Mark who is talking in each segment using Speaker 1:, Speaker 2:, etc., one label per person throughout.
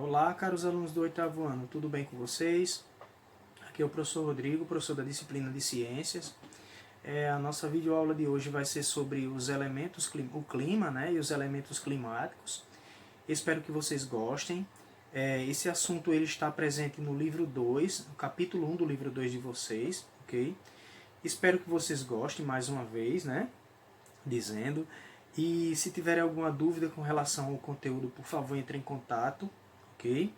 Speaker 1: Olá, caros alunos do 8º ano, tudo bem com vocês? Aqui é o professor Rodrigo, professor da disciplina de Ciências. A nossa videoaula de hoje vai ser sobre os elementos, o clima, né, e os elementos climáticos. Espero que vocês gostem. Esse assunto ele está presente no livro 2, no capítulo 1 do livro 2 de vocês, ok? Espero que vocês gostem mais uma vez, né, dizendo. E se tiverem alguma dúvida com relação ao conteúdo, por favor, entre em contato, ok?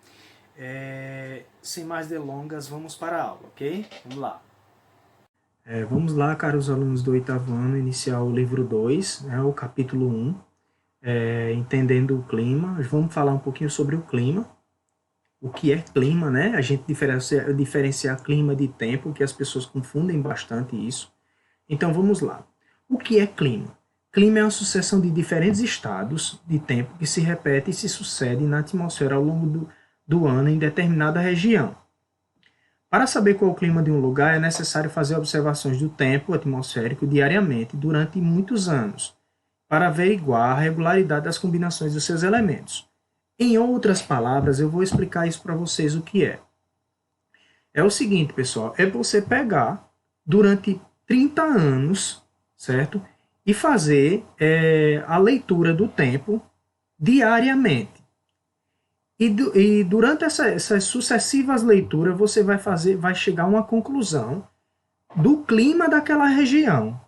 Speaker 1: Sem mais delongas, vamos para a aula, ok? Vamos lá. Vamos lá, caros alunos do 8º ano, iniciar o livro 2, né, o capítulo 1, entendendo o clima. Vamos falar um pouquinho sobre o clima. O que é clima, né? A gente diferenciar clima de tempo, que as pessoas confundem bastante isso. Então, vamos lá. O que é clima? Clima é uma sucessão de diferentes estados de tempo que se repete e se sucede na atmosfera ao longo do ano em determinada região. Para saber qual é o clima de um lugar, é necessário fazer observações do tempo atmosférico diariamente durante muitos anos, para averiguar a regularidade das combinações dos seus elementos. Em outras palavras, eu vou explicar isso para vocês o que é. É o seguinte, pessoal, é você pegar durante 30 anos, certo? E fazer a leitura do tempo diariamente. E durante essas sucessivas leituras, você vai chegar a uma conclusão do clima daquela região.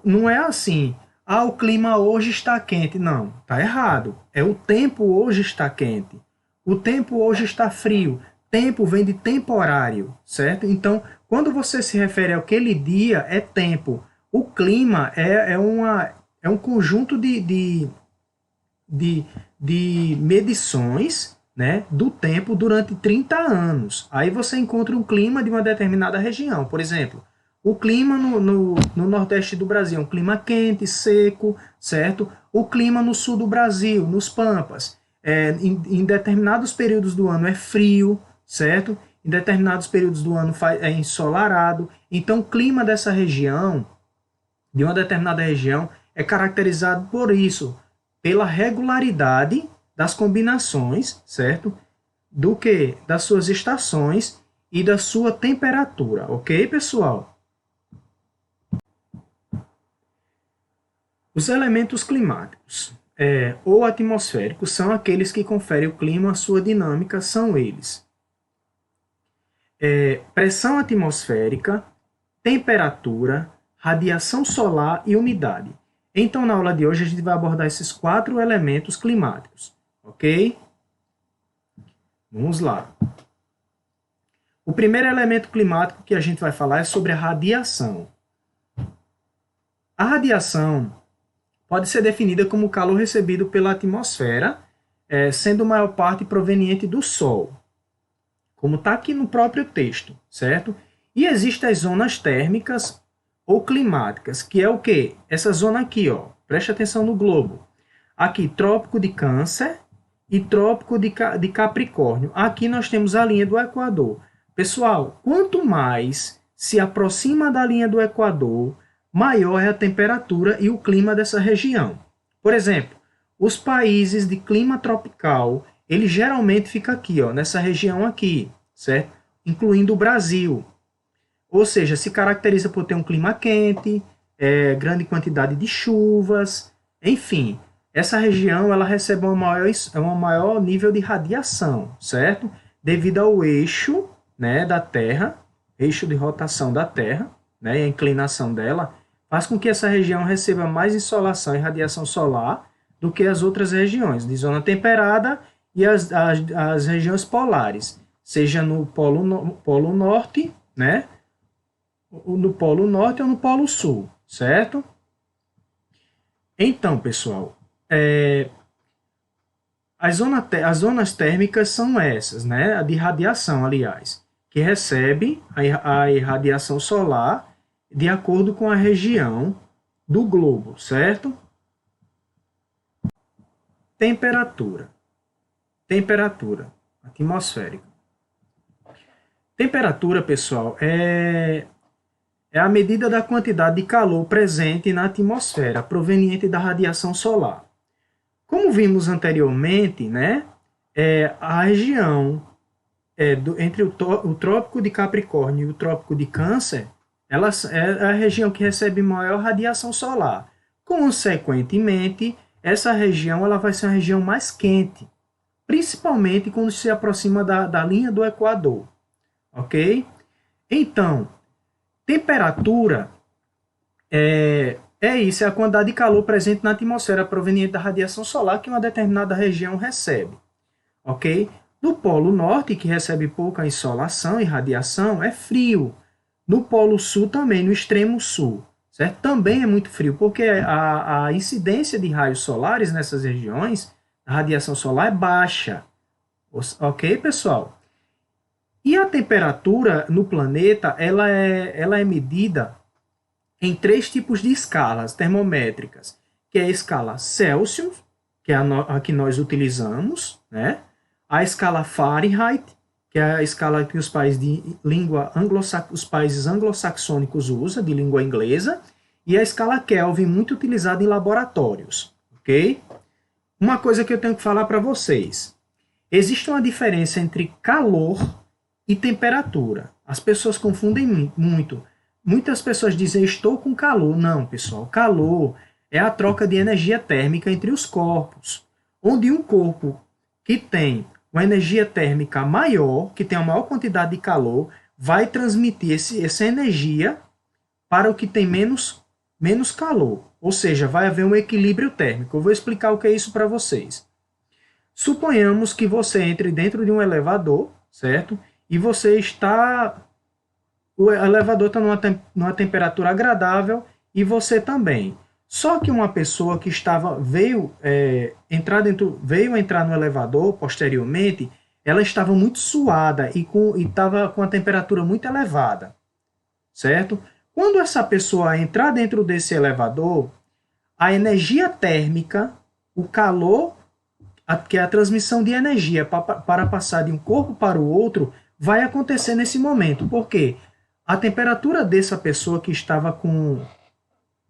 Speaker 1: Não é assim, o clima hoje está quente. Não, está errado. O tempo hoje está quente. O tempo hoje está frio. Tempo vem de temporário, certo? Então, quando você se refere àquele dia, é tempo. O clima é um conjunto de medições, né, do tempo durante 30 anos. Aí você encontra um clima de uma determinada região. Por exemplo, o clima no Nordeste do Brasil é um clima quente, seco, certo? O clima no Sul do Brasil, nos Pampas, em determinados períodos do ano é frio, certo? Em determinados períodos do ano é ensolarado. Então, o clima dessa região, de uma determinada região, é caracterizado por isso, pela regularidade das combinações, certo? Do que? Das suas estações e da sua temperatura, ok, pessoal? Os elementos climáticos ou atmosféricos são aqueles que conferem ao clima a sua dinâmica, são eles. Pressão atmosférica, temperatura, radiação solar e umidade. Então, na aula de hoje, a gente vai abordar esses 4 elementos climáticos, ok? Vamos lá. O primeiro elemento climático que a gente vai falar é sobre a radiação. A radiação pode ser definida como o calor recebido pela atmosfera, sendo a maior parte proveniente do Sol, como está aqui no próprio texto, certo? E existem as zonas térmicas ou climáticas, que é o quê? Essa zona aqui, ó. Preste atenção no globo. Aqui, Trópico de Câncer e Trópico de Capricórnio. Aqui nós temos a linha do Equador. Pessoal, quanto mais se aproxima da linha do Equador, maior é a temperatura e o clima dessa região. Por exemplo, os países de clima tropical, ele geralmente fica aqui, ó, nessa região aqui, certo? Incluindo o Brasil. Ou seja, se caracteriza por ter um clima quente, grande quantidade de chuvas, enfim. Essa região ela recebe um maior nível de radiação, certo? Devido ao eixo, né, da Terra, eixo de rotação da Terra, né, e a inclinação dela, faz com que essa região receba mais insolação e radiação solar do que as outras regiões, de zona temperada e as regiões polares, seja no Polo Norte, né, no Polo Norte ou no Polo Sul, certo? Então, pessoal, as zonas térmicas são essas, né? A de radiação, aliás, que recebe a irradiação solar de acordo com a região do globo, certo? Temperatura atmosférica. Temperatura, pessoal, é a medida da quantidade de calor presente na atmosfera, proveniente da radiação solar. Como vimos anteriormente, né, a região entre o Trópico de Capricórnio e o Trópico de Câncer, ela é a região que recebe maior radiação solar. Consequentemente, essa região ela vai ser uma região mais quente, principalmente quando se aproxima da linha do Equador. Ok? Então, temperatura é isso, é a quantidade de calor presente na atmosfera proveniente da radiação solar que uma determinada região recebe. Ok? No Polo Norte, que recebe pouca insolação e radiação, é frio. No Polo Sul também, no extremo sul, certo? Também é muito frio, porque a incidência de raios solares nessas regiões, a radiação solar é baixa. Ok, pessoal? E a temperatura no planeta, ela é medida em 3 tipos de escalas termométricas, que é a escala Celsius, que é a que nós utilizamos, né? A escala Fahrenheit, que é a escala que os países de língua os países anglo-saxônicos usam, de língua inglesa, e a escala Kelvin, muito utilizada em laboratórios, ok? Uma coisa que eu tenho que falar para vocês. Existe uma diferença entre calor e temperatura. As pessoas confundem muito. Muitas pessoas dizem, estou com calor. Não, pessoal, calor é a troca de energia térmica entre os corpos, onde um corpo que tem uma energia térmica maior, que tem a maior quantidade de calor, vai transmitir essa energia para o que tem menos calor. Ou seja, vai haver um equilíbrio térmico. Eu vou explicar o que é isso para vocês. Suponhamos que você entre dentro de um elevador, certo? E você está... O elevador está numa temperatura agradável e você também. Só que uma pessoa que veio entrar no elevador posteriormente, ela estava muito suada e estava com a temperatura muito elevada, certo? Quando essa pessoa entrar dentro desse elevador, a energia térmica, o calor, que é a transmissão de energia para passar de um corpo para o outro, vai acontecer nesse momento. Por quê? A temperatura dessa pessoa que estava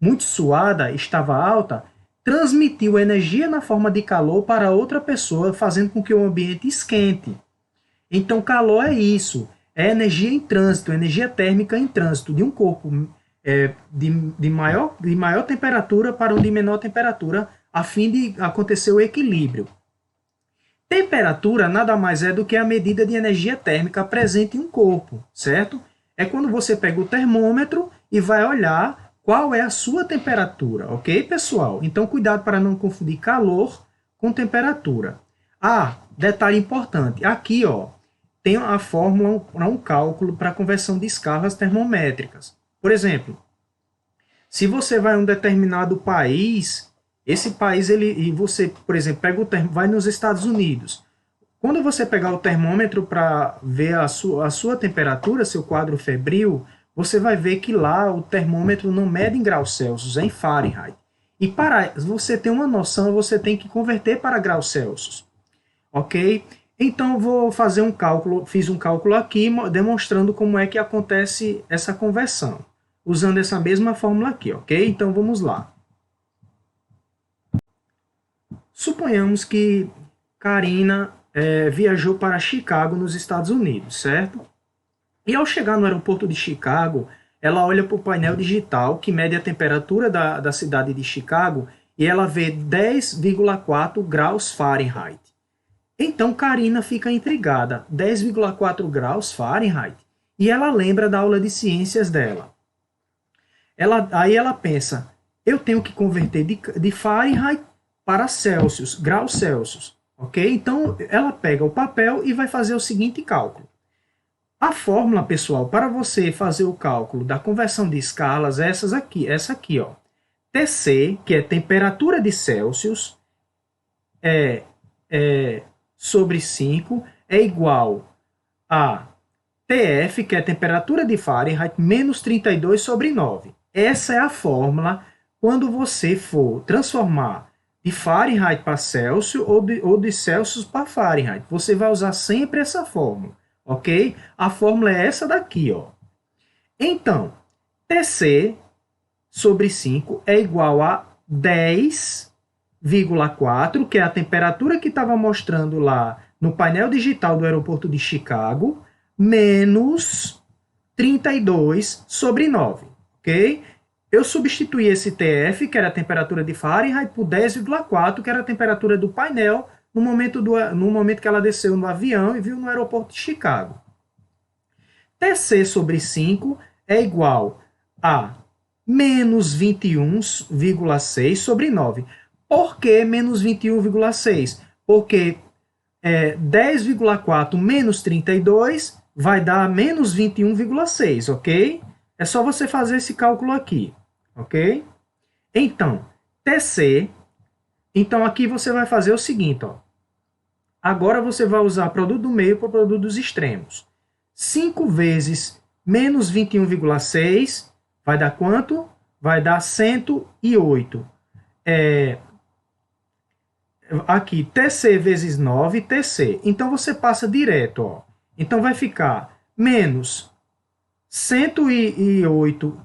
Speaker 1: muito suada, estava alta, transmitiu energia na forma de calor para outra pessoa, fazendo com que o ambiente esquente. Então, calor é isso, é energia em trânsito, energia térmica em trânsito de um corpo de maior temperatura para um de menor temperatura, a fim de acontecer o equilíbrio. Temperatura nada mais é do que a medida de energia térmica presente em um corpo, certo? É quando você pega o termômetro e vai olhar qual é a sua temperatura, ok, pessoal? Então, cuidado para não confundir calor com temperatura. Detalhe importante, aqui ó, tem a fórmula para um cálculo para conversão de escalas termométricas. Por exemplo, se você vai a um determinado país, esse país, e você, por exemplo, vai nos Estados Unidos. Quando você pegar o termômetro para ver a sua temperatura, seu quadro febril, você vai ver que lá o termômetro não mede em graus Celsius, é em Fahrenheit. E para você ter uma noção, você tem que converter para graus Celsius. Ok? Então, vou fazer um cálculo, fiz um cálculo aqui, demonstrando como é que acontece essa conversão, usando essa mesma fórmula aqui, ok? Então, vamos lá. Suponhamos que Karina viajou para Chicago, nos Estados Unidos, certo? E ao chegar no aeroporto de Chicago, ela olha para o painel digital que mede a temperatura da cidade de Chicago e ela vê 10,4 graus Fahrenheit. Então Karina fica intrigada, 10,4 graus Fahrenheit, e ela lembra da aula de ciências dela. Aí ela pensa, eu tenho que converter de Fahrenheit para Celsius, graus Celsius, ok? Então ela pega o papel e vai fazer o seguinte cálculo. A fórmula, pessoal, para você fazer o cálculo da conversão de escalas é essa aqui, ó. Tc, que é temperatura de Celsius, sobre 5, é igual a Tf, que é temperatura de Fahrenheit, menos 32 sobre 9. Essa é a fórmula quando você for transformar de Fahrenheit para Celsius ou de Celsius para Fahrenheit. Você vai usar sempre essa fórmula, ok? A fórmula é essa daqui, ó. Então, Tc sobre 5 é igual a 10,4, que é a temperatura que estava mostrando lá no painel digital do aeroporto de Chicago, menos 32 sobre 9, ok? Eu substituí esse TF, que era a temperatura de Fahrenheit, por 10,4, que era a temperatura do painel no momento que ela desceu no avião e viu no aeroporto de Chicago. TC sobre 5 é igual a menos 21,6 sobre 9. Por que menos 21,6? Porque 10,4 menos 32 vai dar menos 21,6, ok? É só você fazer esse cálculo aqui, ok? Então, TC, então aqui você vai fazer o seguinte, ó. Agora você vai usar produto do meio para o produto dos extremos. 5 vezes menos 21,6 vai dar quanto? Vai dar 108. Aqui, TC vezes 9, TC. Então, você passa direto, ó. Então, vai ficar menos 108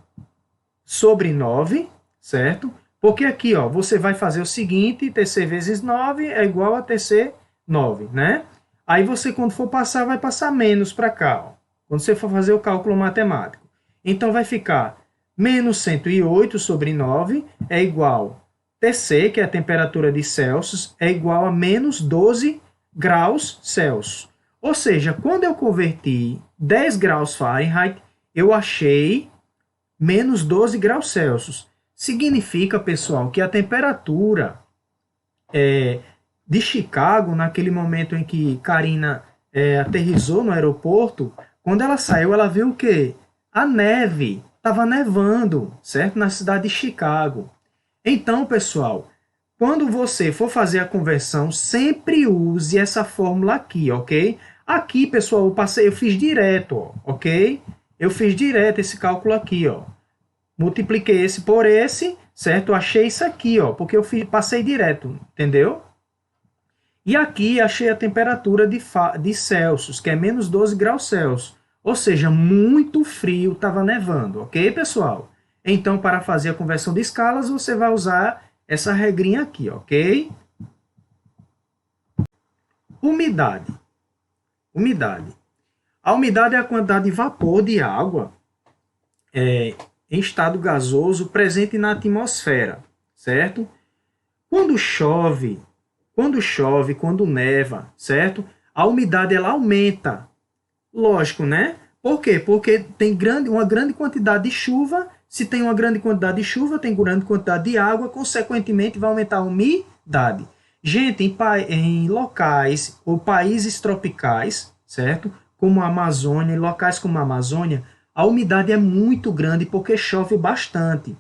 Speaker 1: sobre 9, certo? Porque aqui, ó, você vai fazer o seguinte, TC vezes 9 é igual a TC 9, né? Aí você, quando for passar, vai passar menos para cá, ó. Quando você for fazer o cálculo matemático. Então, vai ficar menos 108 sobre 9 é igual TC, que é a temperatura de Celsius, é igual a menos 12 graus Celsius. Ou seja, quando eu converti 10 graus Fahrenheit, eu achei menos 12 graus Celsius. Significa, pessoal, que a temperatura de Chicago, naquele momento em que Karina aterrissou no aeroporto, quando ela saiu, ela viu o quê? A neve. Estava nevando, certo? Na cidade de Chicago. Então, pessoal, quando você for fazer a conversão, sempre use essa fórmula aqui, ok? Aqui, pessoal, eu fiz direto, ó, ok? Eu fiz direto esse cálculo aqui, ó. Multipliquei esse por esse, certo? Eu achei isso aqui, ó, porque eu passei direto, entendeu? E aqui achei a temperatura de Celsius, que é menos 12 graus Celsius. Ou seja, muito frio, estava nevando, ok, pessoal? Então, para fazer a conversão de escalas, você vai usar essa regrinha aqui, ok? Umidade. Umidade. A umidade é a quantidade de vapor de água em estado gasoso presente na atmosfera, certo? Quando chove, quando neva, certo? A umidade ela aumenta. Lógico, né? Por quê? Porque tem uma grande quantidade de chuva. Se tem uma grande quantidade de chuva, tem grande quantidade de água, consequentemente vai aumentar a umidade. Gente, em locais ou países tropicais, certo? Como a Amazônia, em locais como a Amazônia, a umidade é muito grande porque chove bastante.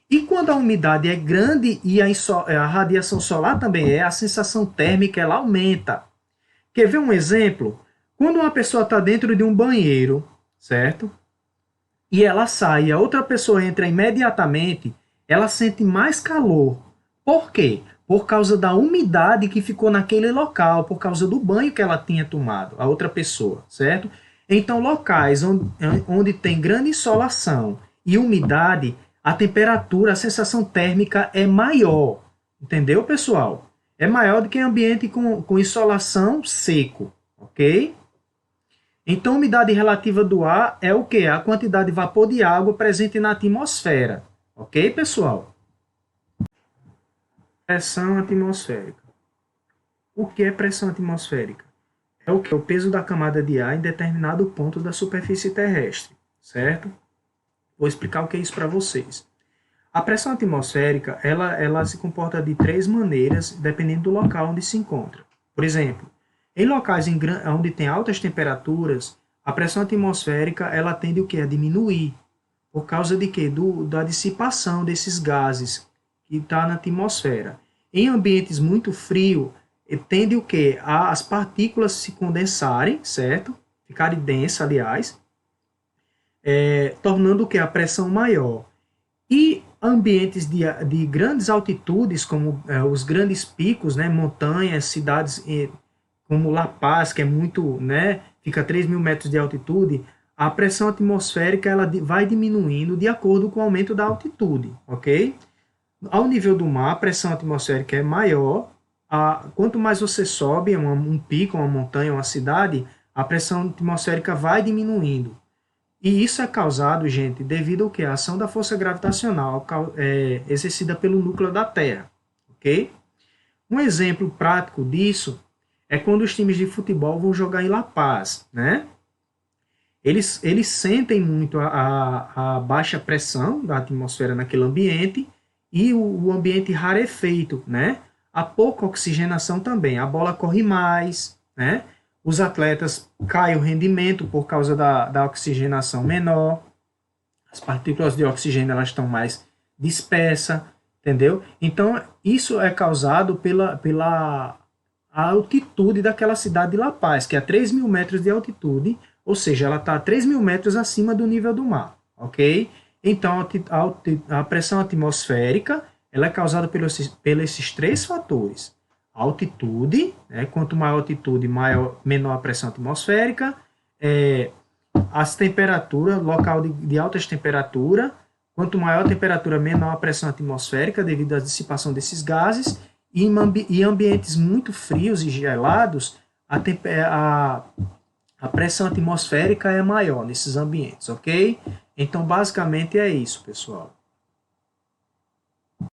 Speaker 1: E quando a umidade é grande e a radiação solar também a sensação térmica ela aumenta. Quer ver um exemplo? Quando uma pessoa está dentro de um banheiro, certo? E ela sai e a outra pessoa entra imediatamente, ela sente mais calor. Por quê? Por causa da umidade que ficou naquele local, por causa do banho que ela tinha tomado, a outra pessoa, certo? Então, locais onde tem grande insolação e umidade, a temperatura, a sensação térmica é maior. Entendeu, pessoal? É maior do que ambiente com insolação seco, ok? Então, a umidade relativa do ar é o quê? A quantidade de vapor de água presente na atmosfera. Ok, pessoal? Pressão atmosférica. O que é pressão atmosférica? É o que? O peso da camada de ar em determinado ponto da superfície terrestre, certo? Vou explicar o que é isso para vocês. A pressão atmosférica, ela se comporta de 3 maneiras, dependendo do local onde se encontra. Por exemplo, em locais onde tem altas temperaturas, a pressão atmosférica ela tende o quê? A diminuir. Por causa de quê? Da dissipação desses gases que está na atmosfera. Em ambientes muito frios, tende o quê? As partículas se condensarem, certo? Ficarem densas, aliás, tornando o quê? A pressão maior. E ambientes de grandes altitudes, como os grandes picos, né? Montanhas, cidades como La Paz, que é muito, né, fica a 3.000 metros de altitude, a pressão atmosférica ela vai diminuindo de acordo com o aumento da altitude, ok? Ao nível do mar, a pressão atmosférica é maior, quanto mais você sobe um pico, uma montanha, uma cidade, a pressão atmosférica vai diminuindo. E isso é causado, gente, devido ao que? A ação da força gravitacional exercida pelo núcleo da Terra, ok? Um exemplo prático disso é quando os times de futebol vão jogar em La Paz, né? Eles sentem muito a baixa pressão da atmosfera naquele ambiente e o ambiente rarefeito, né? A pouca oxigenação também. A bola corre mais, né? Os atletas caem o rendimento por causa da oxigenação menor. As partículas de oxigênio elas estão mais dispersas, entendeu? Então, isso é causado pela altitude daquela cidade de La Paz, que é a 3.000 metros de altitude, ou seja, ela está a 3.000 metros acima do nível do mar, ok? Então, a pressão atmosférica ela é causada pelos esses três fatores. A altitude, né? Quanto maior a altitude, menor a pressão atmosférica, as temperaturas, local de altas temperaturas, quanto maior a temperatura, menor a pressão atmosférica, devido à dissipação desses gases, e em ambientes muito frios e gelados, a pressão atmosférica é maior nesses ambientes, ok? Então, basicamente é isso, pessoal.